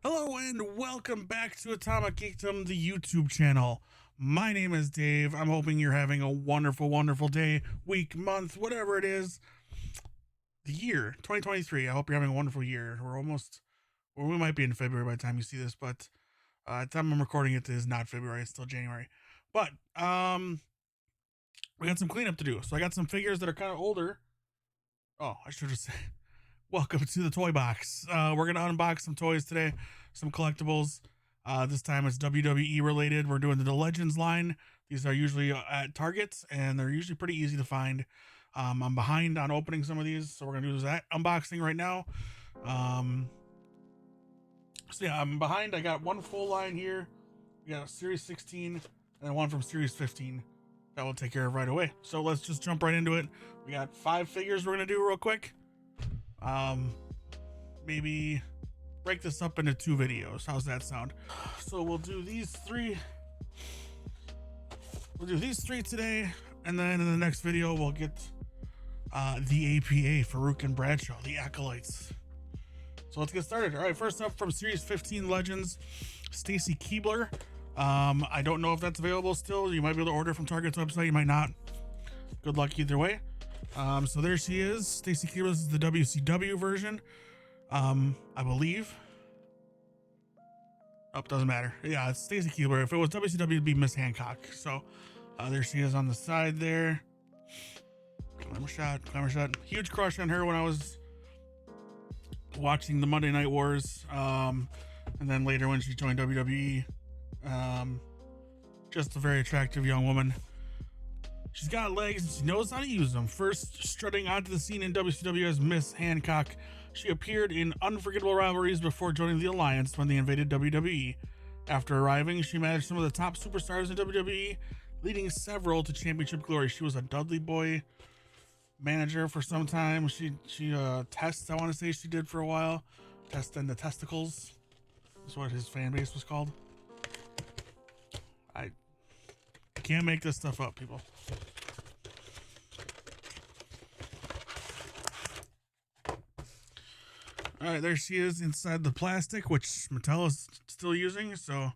Hello and welcome back to Atomic Geekdom, the YouTube channel. My name is Dave. I'm hoping you're having a wonderful, wonderful day, week, month, whatever it is. The year 2023. I hope you're having a wonderful year. We might be in February by the time you see this, but at the time I'm recording it is not February. It's still January. But we got some cleanup to do. So I got some figures that are kind of older. Oh, I should have said. Welcome to the toy box. We're gonna unbox some toys today, some collectibles. This time it's WWE related. We're doing the Legends line. These are usually at Target, and they're usually pretty easy to find. I'm behind on opening some of these, so we're gonna do that unboxing right now. So yeah, I'm behind. I got one full line here. We got a Series 16 and one from Series 15 that we'll take care of right away. So let's just jump right into it. We got 5 figures we're gonna do real quick. Maybe break this up into 2 videos. How's that sound? So we'll do these 3. We'll do these 3 today, and then in the next video we'll get the APA, Farouk and Bradshaw, the Acolytes. So let's get started. All right, first up from Series 15 Legends, Stacy Keibler. I don't know if that's available still. You might be able to order from Target's website. You might not. Good luck either way. So there she is. Stacy Keibler is the WCW version. I believe. Oh, doesn't matter. Yeah, it's Stacy Keibler. If it was WCW, it'd be Miss Hancock. So there she is on the side there. Glamour shot. Huge crush on her when I was watching the Monday Night Wars. And then later when she joined WWE. Just a very attractive young woman. She's got legs and she knows how to use them. First strutting onto the scene in WCW as Miss Hancock, she appeared in Unforgettable Rivalries before joining the Alliance when they invaded WWE. After arriving, she managed some of the top superstars in WWE, leading several to championship glory. She was a Dudley Boy manager for some time. She tests, I want to say she did for a while. Testing the testicles is what his fan base was called. I can't make this stuff up, people. All right, there she is inside the plastic, which Mattel is still using. So,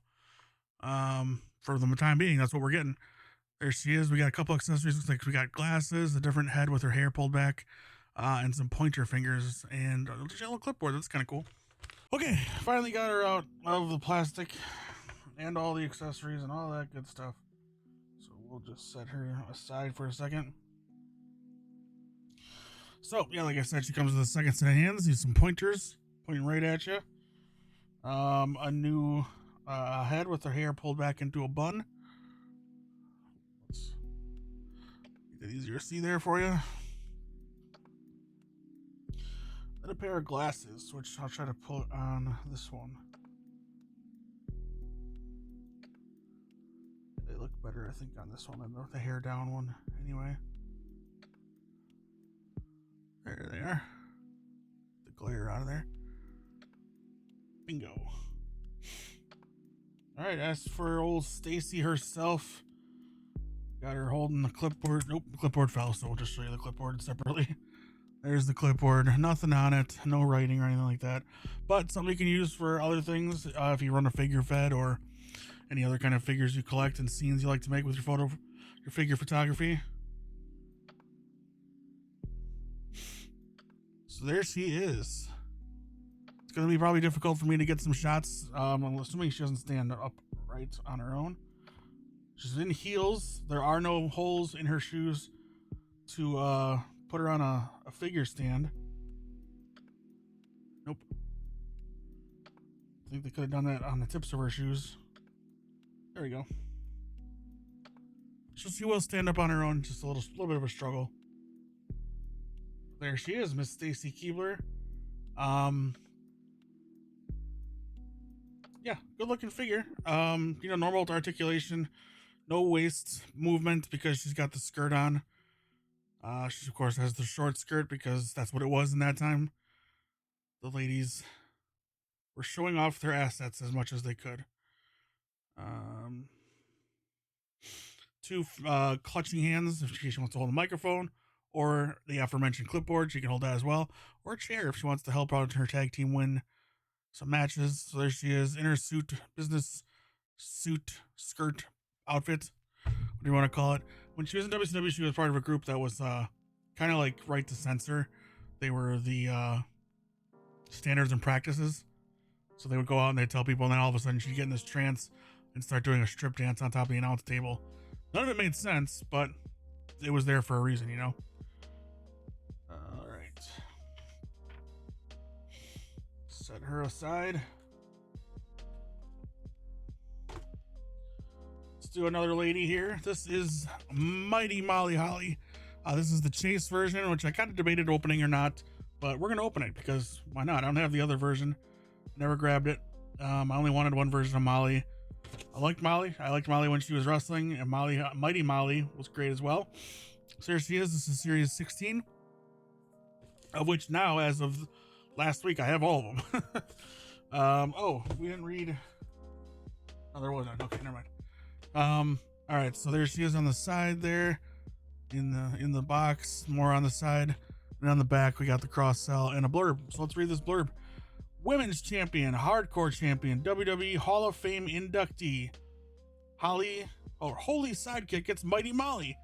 for the time being, that's what we're getting. There she is. We got a couple accessories. Looks like we got glasses, a different head with her hair pulled back, and some pointer fingers, and a yellow clipboard. That's kind of cool. Okay, finally got her out of the plastic and all the accessories and all that good stuff. So we'll just set her aside for a second. So, yeah, like I said, she comes with a second set of hands. These some pointers pointing right at you. A new head with her hair pulled back into a bun. Let's make it easier to see there for you. Then a pair of glasses, which I'll try to put on this one. They look better, I think, on this one than the hair down one, anyway. There they are. The glare out of there. Bingo. All right, as for old Stacy herself, got her holding the clipboard. Nope, the clipboard fell, so we'll just show you the clipboard separately. There's the clipboard. Nothing on it. No writing or anything like that. But something you can use for other things if you run a figure fed or any other kind of figures you collect and scenes you like to make with your figure photography. So there she is. It's going to be probably difficult for me to get some shots. I'm assuming she doesn't stand upright on her own. She's in heels. There are no holes in her shoes to put her on a figure stand. Nope. I think they could have done that on the tips of her shoes. There we go. So she will stand up on her own. Just a little bit of a struggle. There she is, Miss Stacy Keibler. Yeah, good looking figure. Normal articulation, no waist movement because she's got the skirt on. She of course has the short skirt because that's what it was in that time. The ladies were showing off their assets as much as they could. 2 clutching hands if she wants to hold a microphone, or the aforementioned clipboard. She can hold that as well, or a chair if she wants to help out her tag team win some matches. So there she is in her suit, business suit, skirt, outfit. What do you want to call it? When she was in WCW, she was part of a group that was kind of like Right to Censor. They were the standards and practices. So they would go out and they'd tell people, and then all of a sudden she'd get in this trance and start doing a strip dance on top of the announce table. None of it made sense, but it was there for a reason, you know? All right. Set her aside. Let's do another lady here. This is Mighty Molly Holly. This is the Chase version, which I kind of debated opening or not, but we're going to open it because why not? I don't have the other version. Never grabbed it. I only wanted one version of Molly. I liked Molly. I liked Molly when she was wrestling, and Mighty Molly was great as well. So here she is. This is series 16, of which now, as of last week, I have all of them. Oh, we didn't read. Oh, there wasn't. Okay, never mind. All right, so there she is on the side there, in the box. More on the side, and on the back we got the cross sell and a blurb. So let's read this blurb. Women's champion, hardcore champion, WWE Hall of Fame inductee, holy sidekick, it's Mighty Molly.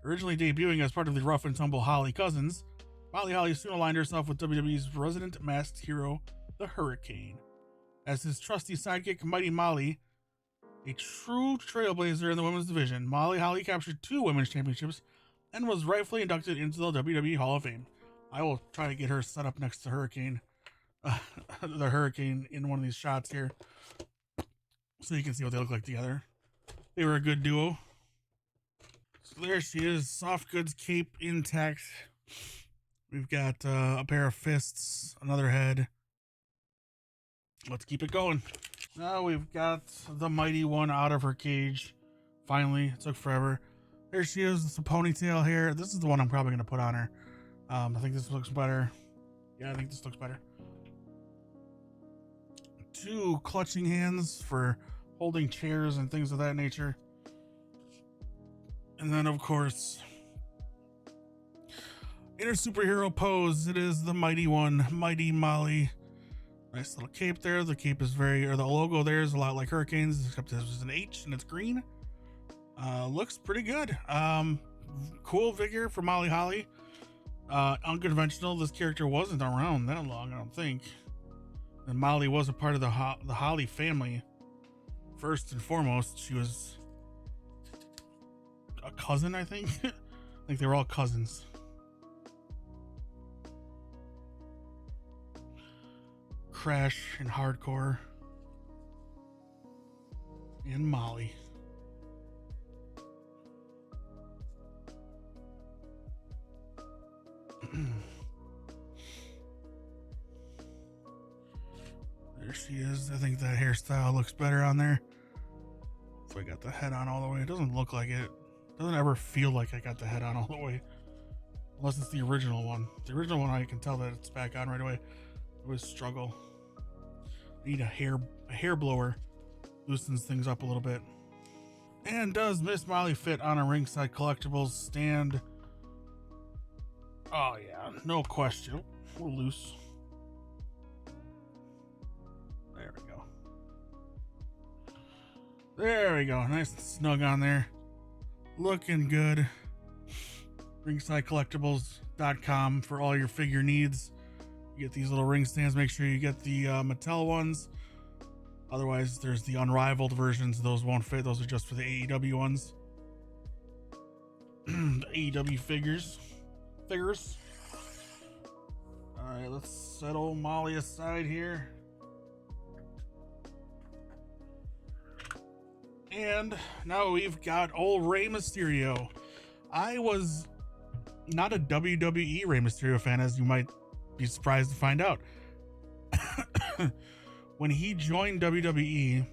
Originally debuting as part of the Rough and Tumble Holly Cousins, Molly Holly soon aligned herself with WWE's resident masked hero, the Hurricane. As his trusty sidekick, Mighty Molly, a true trailblazer in the women's division, Molly Holly captured 2 women's championships and was rightfully inducted into the WWE Hall of Fame. I will try to get her set up next to Hurricane. The Hurricane in one of these shots here, so you can see what they look like together. They were a good duo. So there she is, soft goods cape intact. We've got a pair of fists, another head. Let's keep it going. Now we've got the Mighty One out of her cage. Finally, it took forever. There she is with some ponytail hair. This is the one I'm probably going to put on her. I think this looks better. Yeah, I think this looks better. 2 clutching hands for holding chairs and things of that nature. And then, of course, in her superhero pose, it is the Mighty One, Mighty Molly. Nice little cape there. The cape is the logo there is a lot like Hurricanes, except this is an H and it's green. Looks pretty good. Cool figure for Molly Holly. Unconventional. This character wasn't around that long, I don't think. And Molly was a part of the Holly family. First and foremost, she was a cousin, I think. I think they were all cousins. Crash and Hardcore. And Molly. There she is. I think that hairstyle looks better on there. If I got the head on all the way, it doesn't look like it. Doesn't ever feel like I got the head on all the way, unless it's the original one. The original one, I can tell that it's back on right away. It was struggle. Need a hair blower. Loosens things up a little bit. And does Miss Molly fit on a ringside collectibles stand? Oh yeah, no question. A little loose. There we go. There we go. Nice and snug on there. Looking good. RingsideCollectibles.com for all your figure needs. You get these little ring stands. Make sure you get the Mattel ones. Otherwise, there's the unrivaled versions. Those won't fit. Those are just for the AEW ones. The AEW figures. All right, let's settle Molly aside here. And now we've got old Rey Mysterio. I was not a WWE Rey Mysterio fan, as you might be surprised to find out. When he joined WWE,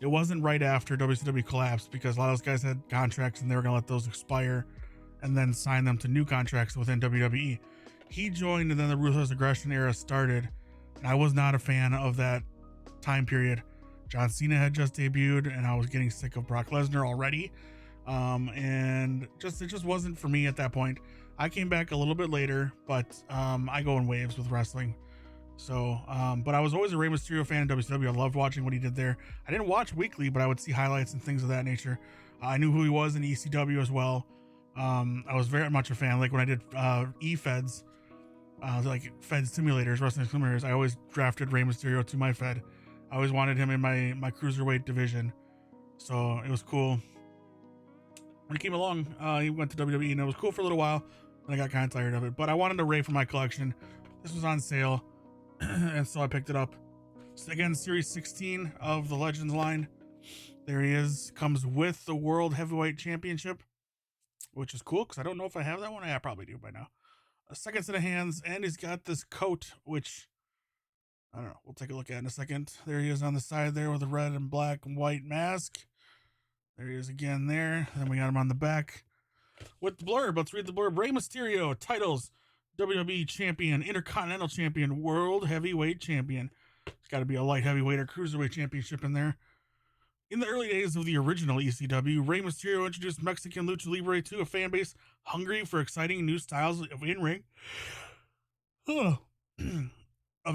it wasn't right after WCW collapsed, because a lot of those guys had contracts and they were going to let those expire and then sign them to new contracts within WWE. He joined and then the Ruthless Aggression era started, and I was not a fan of that time period. John Cena had just debuted and I was getting sick of Brock Lesnar already. And it just wasn't for me at that point. I came back a little bit later, but I go in waves with wrestling. So, but I was always a Rey Mysterio fan in WCW. I loved watching what he did there. I didn't watch weekly, but I would see highlights and things of that nature. I knew who he was in ECW as well. I was very much a fan. Like when I did E-Feds, like Fed simulators, wrestling simulators, I always drafted Rey Mysterio to my Fed. I always wanted him in my cruiserweight division. So it was cool. When he came along, he went to WWE, and it was cool for a little while. Then I got kind of tired of it. But I wanted a Rey for my collection. This was on sale, and so I picked it up. So again, Series 16 of the Legends line. There he is. Comes with the World Heavyweight Championship, which is cool because I don't know if I have that one. I probably do by now. A second set of hands, and he's got this coat, which I don't know. We'll take a look at in a second. There he is on the side there with the red and black and white mask. There he is again there. Then we got him on the back with the blurb. Let's read the blurb. Rey Mysterio, titles, WWE Champion, Intercontinental Champion, World Heavyweight Champion. It's got to be a light heavyweight or cruiserweight championship in there. In the early days of the original ECW, Rey Mysterio introduced Mexican Lucha Libre to a fan base hungry for exciting new styles of in-ring of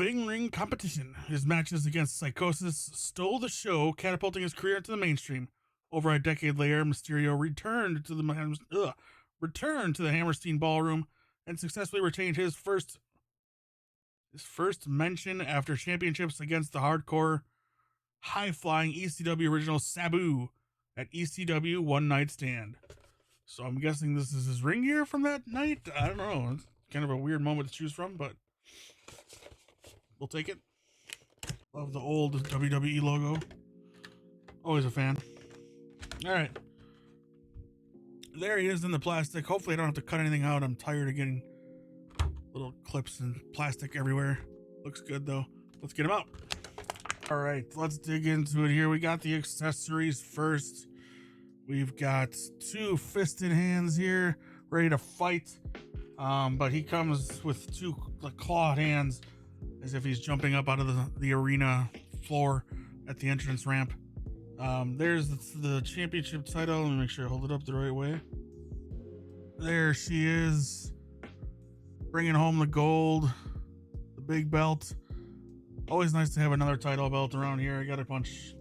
in-ring competition. His matches against Psychosis stole the show, catapulting his career into the mainstream. Over a decade later, Mysterio returned to the Hammerstein Ballroom and successfully retained his first mention after championships against the hardcore, high-flying ECW original Sabu at ECW One Night Stand. So I'm guessing this is his ring gear from that night. I don't know. It's kind of a weird moment to choose from, but we'll take it. Love the old WWE logo. Always a fan. All right. There he is in the plastic. Hopefully I don't have to cut anything out. I'm tired of getting little clips and plastic everywhere. Looks good though. Let's get him out. All right, let's dig into it here. We got the accessories first. We've got two fisted hands here, ready to fight. But he comes with two clawed hands as if he's jumping up out of the arena floor at the entrance ramp. There's the championship title. Let me make sure I hold it up the right way. There she is, bringing home the gold, the big belt. Always nice to have another title belt around here. I got a bunch.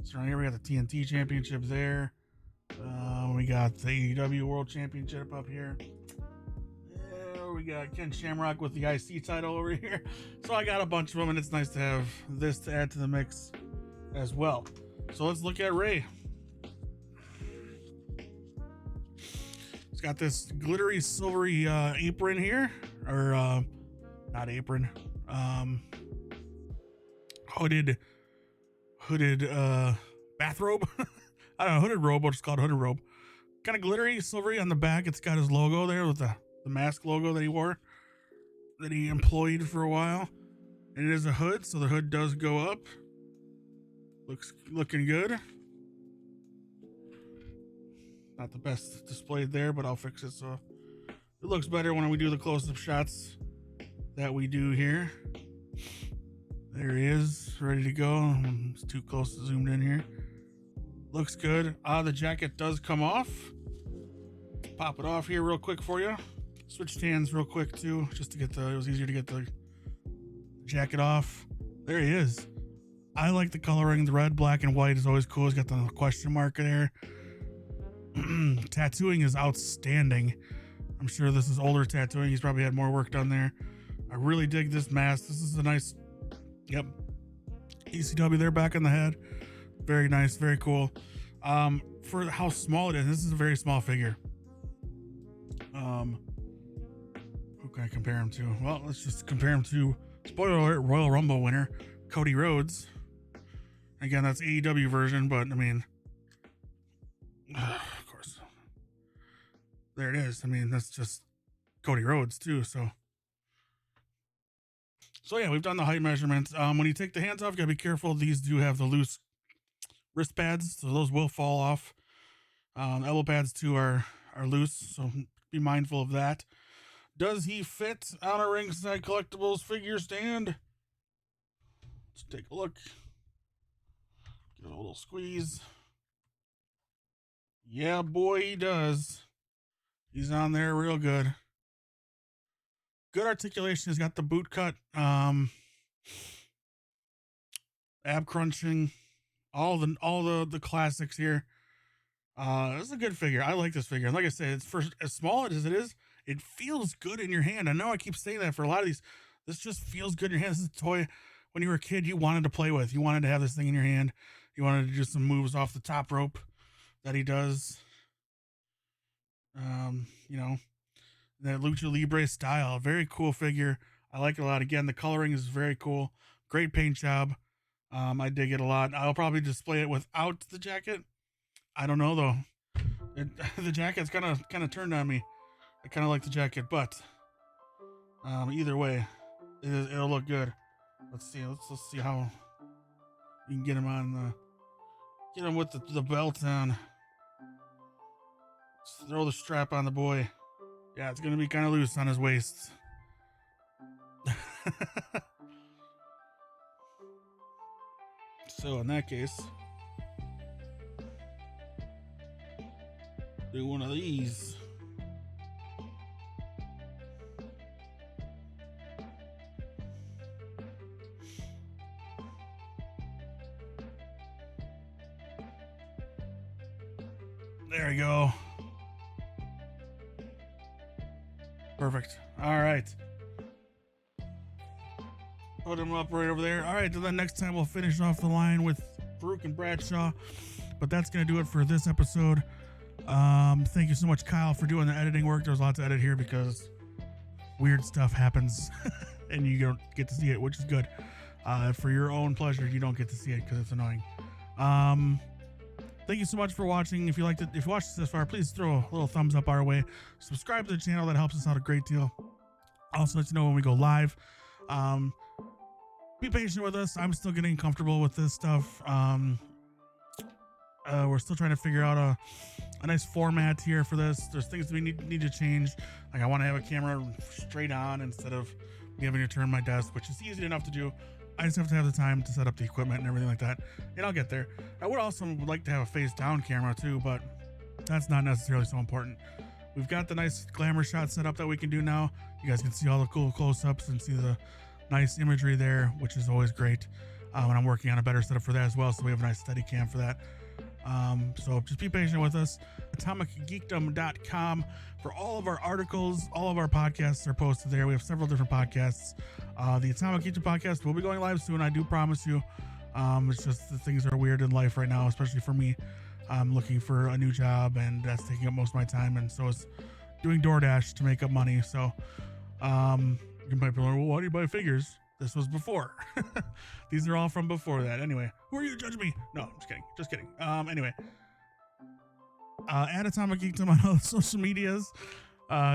So around here we got the TNT Championship there. We got the AEW World Championship up here. We got Ken Shamrock with the IC title over here. So I got a bunch of them, and it's nice to have this to add to the mix as well. So let's look at Rey. He's got this glittery silvery apron here, or not apron, hooded bathrobe. I don't know, hooded robe. We'll just call it hooded robe. Kind of glittery, silvery on the back. It's got his logo there with the mask logo that he wore, that he employed for a while. And it is a hood, so the hood does go up. Looking good. Not the best displayed there, but I'll fix it so it looks better when we do the close-up shots that we do here. There he is, ready to go. It's too close to zoomed in here. Looks good. The jacket does come off. Pop it off here real quick for you. Switched hands real quick too, just to get it was easier to get the jacket off. There he is. I like the coloring. The red, black, and white is always cool. He's got the question mark there. Tattooing is outstanding. I'm sure this is older tattooing. He's probably had more work done there. I really dig this mask. This is a nice, yep, ECW there back on the head. Very nice, very cool. For how small it is, this is a very small figure. Who can I compare him to? Well, let's just compare him to, spoiler alert, Royal Rumble winner Cody Rhodes. Again, that's AEW version, but I mean, of course, there it is. I mean, that's just Cody Rhodes too. So yeah, we've done the height measurements. When you take the hands off, you gotta be careful. These do have the loose wrist pads, so those will fall off. Elbow pads too are loose, so be mindful of that. Does he fit on a Ringside Collectibles figure stand? Let's take a look. Give it a little squeeze. Yeah, boy, he does. He's on there real good. Good articulation. He's got the boot cut, ab crunching, all the classics here. This is a good figure. I like this figure. And like I said, it's for as small as it is, it feels good in your hand. I know I keep saying that for a lot of these. This just feels good in your hand. This is a toy when you were a kid you wanted to play with. You wanted to have this thing in your hand. You wanted to do some moves off the top rope that he does. You know, that Lucha Libre style. Very cool figure. I like it a lot. Again, the coloring is very cool. Great paint job. I dig it a lot. I'll probably display it without the jacket. I don't know though. The jacket's kind of turned on me. I kind of like the jacket, but either way, it'll look good. Let's see. Let's see how you can get him on get him with the belt on. Just throw the strap on the boy. Yeah, it's gonna be kind of loose on his waist. So in that case, do one of these. There we go. Perfect. All right. Put him up right over there. All right, then next time we'll finish off the line with Farouk and Bradshaw. But that's going to do it for this episode. Thank you so much, Kyle, for doing the editing work. There's lots to edit here because weird stuff happens and you don't get to see it, which is good. For your own pleasure, you don't get to see it because it's annoying. Thank you so much for watching. If you liked it, if you watched this far, please throw a little thumbs up our way. Subscribe to the channel. That helps us out a great deal. Also, let you know when we go live. Be patient with us. I'm still getting comfortable with this stuff. We're still trying to figure out a nice format here for this. There's things that we need to change. Like I want to have a camera straight on instead of me having to turn my desk, which is easy enough to do. I just have to have the time to set up the equipment and everything like that, and I'll get there. I would also like to have a face down camera too, but that's not necessarily so important. We've got the nice glamour shot set up that we can do now. You guys can see all the cool close-ups and see the nice imagery there, which is always great. And I'm working on a better setup for that as well, so we have a nice steady cam for that. So just be patient with us. AtomicGeekdom.com for all of our articles. All of our podcasts are posted there. We have several different podcasts. The Atomic Geekdom podcast will be going live soon, I do promise you. It's just the things are weird in life right now, especially for me. I'm looking for a new job, and that's taking up most of my time, and so is doing DoorDash to make up money. So you might be like, well, why do you buy figures? This was before. These are all from before that. Anyway, who are you to judge me? No, I'm just kidding. Anyway, at Atomic Geekdom on all the social medias,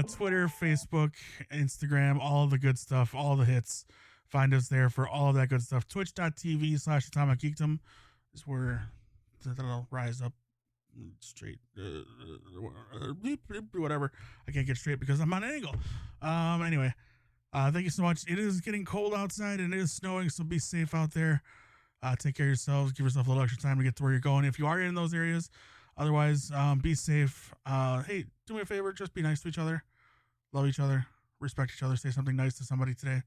Twitter, Facebook, Instagram, all of the good stuff, all the hits. Find us there for all of that good stuff. Twitch.tv/Atomic Geekdom is where that'll rise up straight. Whatever. I can't get straight because I'm on an angle. Anyway. Thank you so much. It is getting cold outside and it is snowing, so be safe out there. Take care of yourselves. Give yourself a little extra time to get to where you're going if you are in those areas. Otherwise, be safe. Hey, do me a favor. Just be nice to each other. Love each other. Respect each other. Say something nice to somebody today.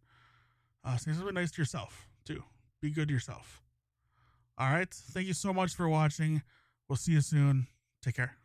Say something nice to yourself, too. Be good to yourself. All right. Thank you so much for watching. We'll see you soon. Take care.